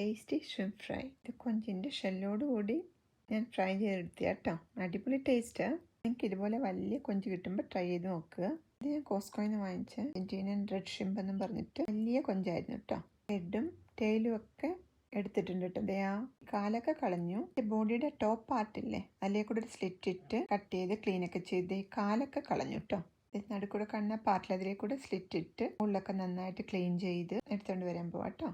Tasty shrimp fry. ഇത് കൊഞ്ചിൻ്റെ ഷെല്ലോട് കൂടി ഞാൻ ഫ്രൈ ചെയ്തെടുത്തിയ കേട്ടോ. അടിപൊളി ടേസ്റ്റാണ്. നിങ്ങൾക്ക് ഇതുപോലെ വലിയ കൊഞ്ച് കിട്ടുമ്പോൾ ട്രൈ ചെയ്ത് നോക്കുക. ഇത് ഞാൻ കോസ്കോയിൽ നിന്ന് വാങ്ങിച്ച അർജന്റീനൻ റെഡ് ഷ്രിംപ് എന്നും പറഞ്ഞിട്ട് വലിയ കൊഞ്ചായിരുന്നു കേട്ടോ. ഹെഡും ടെയിലും ഒക്കെ എടുത്തിട്ടുണ്ട് കേട്ടോ. അതേ ആ കാലൊക്കെ കളഞ്ഞു. ബോഡിയുടെ ടോപ്പ് പാർട്ടില്ലേ, അതിലേ കൂടെ ഒരു സ്ലിറ്റ് ഇട്ട് കട്ട് ചെയ്ത് ക്ലീനൊക്കെ ചെയ്ത് കാലൊക്കെ കളഞ്ഞു കേട്ടോ. നടുക്കൂടെ കാണുന്ന പാർട്ടിൽ അതിലേ കൂടെ സ്ലിറ്റ് ഇട്ട് ഉള്ളൊക്കെ നന്നായിട്ട് ക്ലീൻ ചെയ്ത് എടുത്തുകൊണ്ട് വരാൻ പോവാം കേട്ടോ.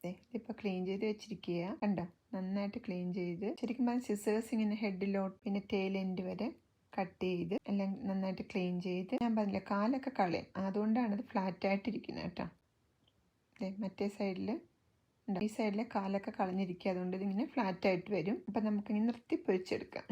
ഇതിപ്പോൾ ക്ലീൻ ചെയ്ത് വെച്ചിരിക്കുക കണ്ടോ. നന്നായിട്ട് ക്ലീൻ ചെയ്ത് ശരിക്കും പറഞ്ഞാൽ സിസേഴ്സ് ഇങ്ങനെ ഹെഡിലോട്ട് പിന്നെ ടെയിൽ എൻഡ് വരെ കട്ട് ചെയ്ത് എല്ലാം നന്നായിട്ട് ക്ലീൻ ചെയ്ത് ഞാൻ പറഞ്ഞില്ല കാലൊക്കെ കളയും, അതുകൊണ്ടാണ് ഇത് ഫ്ലാറ്റായിട്ടിരിക്കുന്നത് കേട്ടോ. മറ്റേ സൈഡിൽ ഉണ്ടോ, ഈ സൈഡിലെ കാലൊക്കെ കളഞ്ഞിരിക്കുക, അതുകൊണ്ട് ഇതിങ്ങനെ ഫ്ലാറ്റായിട്ട് വരും. അപ്പം നമുക്കിങ്ങനെ നിർത്തി പൊരിച്ചെടുക്കാം.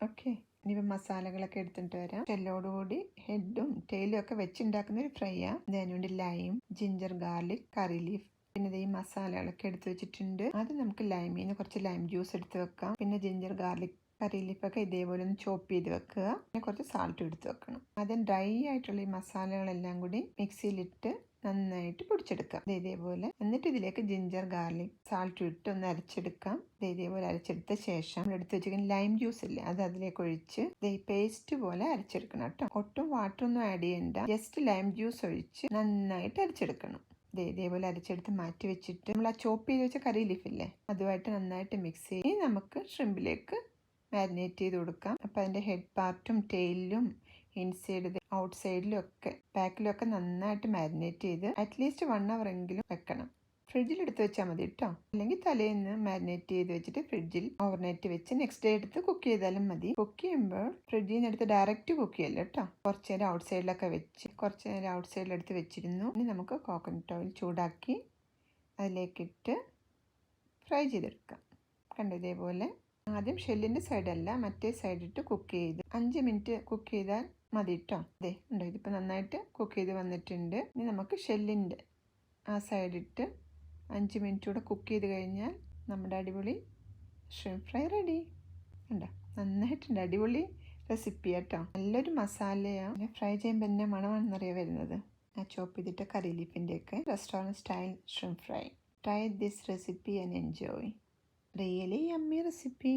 ഓക്കെ, ഇനിയിപ്പോൾ മസാലകളൊക്കെ എടുത്തിട്ട് വരാം. ഷെല്ലോടുകൂടി ഹെഡും ടെയിലും ഒക്കെ വെച്ചുണ്ടാക്കുന്ന ഒരു ഫ്രൈയാണ്. അതിനുവേണ്ടി ലൈം, ജിഞ്ചർ ഗാർലിക്, കറി ലീഫ്, പിന്നെ ഈ മസാലകളൊക്കെ എടുത്ത് വെച്ചിട്ടുണ്ട്. അത് നമുക്ക് ലൈമീന്ന് കുറച്ച് ലൈം ജ്യൂസ് എടുത്ത് വെക്കാം. പിന്നെ ജിഞ്ചർ ഗാർലിക് കറി ലീഫൊക്കെ ഇതേപോലെ ഒന്ന് ചോപ്പ് ചെയ്ത് വെക്കുക. പിന്നെ കുറച്ച് സാൾട്ട് എടുത്ത് വെക്കണം. ആദ്യം ഡ്രൈ ആയിട്ടുള്ള ഈ മസാലകളെല്ലാം കൂടി മിക്സിയിലിട്ട് നന്നായിട്ട് പൊടിച്ചെടുക്കാം ഇതേപോലെ. എന്നിട്ട് ഇതിലേക്ക് ജിഞ്ചർ ഗാർലിക് സാൾട്ട് ഇട്ട് ഒന്ന് അരച്ചെടുക്കാം. ഇതേപോലെ അരച്ചെടുത്ത ശേഷം എടുത്ത് വെച്ചിരിക്കുന്ന ലൈം ജ്യൂസ് ഇല്ലേ, അത് അതിലേക്ക് ഒഴിച്ച് പേസ്റ്റ് പോലെ അരച്ചെടുക്കണം കേട്ടോ. ഒട്ടും വാട്ടറൊന്നും ആഡ് ചെയ്യണ്ട, ജസ്റ്റ് ലൈം ജ്യൂസ് ഒഴിച്ച് നന്നായിട്ട് അരച്ചെടുക്കണം. ഇതേപോലെ അരച്ചെടുത്ത് മാറ്റി വെച്ചിട്ട് നമ്മൾ ആ ചോപ്പ് ചെയ്ത് വെച്ച കറി ലീഫില്ലേ, അതുമായിട്ട് നന്നായിട്ട് മിക്സ് ചെയ്ത് നമുക്ക് ഷ്രിമ്പിലേക്ക് മാരിനേറ്റ് ചെയ്ത് കൊടുക്കാം. അപ്പം അതിൻ്റെ ഹെഡ് പാർട്ടും ടെയിലും ഇൻസൈഡ് ഔട്ട് സൈഡിലും ഒക്കെ ബാക്കിലും ഒക്കെ നന്നായിട്ട് മാരിനേറ്റ് ചെയ്ത് അറ്റ്ലീസ്റ്റ് 1 hour എങ്കിലും വെക്കണം. ഫ്രിഡ്ജിൽ എടുത്ത് വെച്ചാൽ മതി കേട്ടോ. അല്ലെങ്കിൽ തലേന്ന് മാരിനേറ്റ് ചെയ്ത് വെച്ചിട്ട് ഫ്രിഡ്ജിൽ ഓവർനൈറ്റ് വെച്ച് നെക്സ്റ്റ് ഡേ എടുത്ത് കുക്ക് ചെയ്താലും മതി. കുക്ക് ചെയ്യുമ്പോൾ ഫ്രിഡ്ജിൽ നിന്ന് എടുത്ത് ഡയറക്റ്റ് കുക്ക് ചെയ്യല്ലോ കേട്ടോ. കുറച്ച് നേരം ഔട്ട് സൈഡിലൊക്കെ വെച്ച് കുറച്ച് നേരം ഔട്ട് സൈഡിലെടുത്ത് വെച്ചിരുന്നു. ഇനി നമുക്ക് കോക്കനട്ട് ഓയിൽ ചൂടാക്കി അതിലേക്കിട്ട് ഫ്രൈ ചെയ്തെടുക്കാം. കണ്ടോ ഇതേപോലെ. ആദ്യം ഷെല്ലിൻ്റെ സൈഡല്ല മറ്റേ സൈഡിട്ട് കുക്ക് ചെയ്ത് 5 minute കുക്ക് ചെയ്താൽ മതി കേട്ടോ. അതെ ഉണ്ടോ, ഇതിപ്പോൾ നന്നായിട്ട് കുക്ക് ചെയ്ത് വന്നിട്ടുണ്ട്. ഇനി നമുക്ക് ഷെല്ലിൻ്റെ ആ സൈഡിട്ട് 5 minute കൂടെ കുക്ക് ചെയ്ത് കഴിഞ്ഞാൽ നമ്മുടെ അടിപൊളി ഷ്രിംപ് ഫ്രൈ റെഡി. ഉണ്ടോ, നന്നായിട്ടുണ്ട്. അടിപൊളി റെസിപ്പി കേട്ടോ. നല്ലൊരു മസാലയാണ്. ഫ്രൈ ചെയ്യുമ്പോൾ തന്നെ മണമാണെന്നറിയാൻ വരുന്നത്. ആ ചോപ്പ് ചെയ്തിട്ട് കറി ലീഫിൻ്റെയൊക്കെ restaurant style shrimp fry. Try this recipe and enjoy. Really yummy recipe.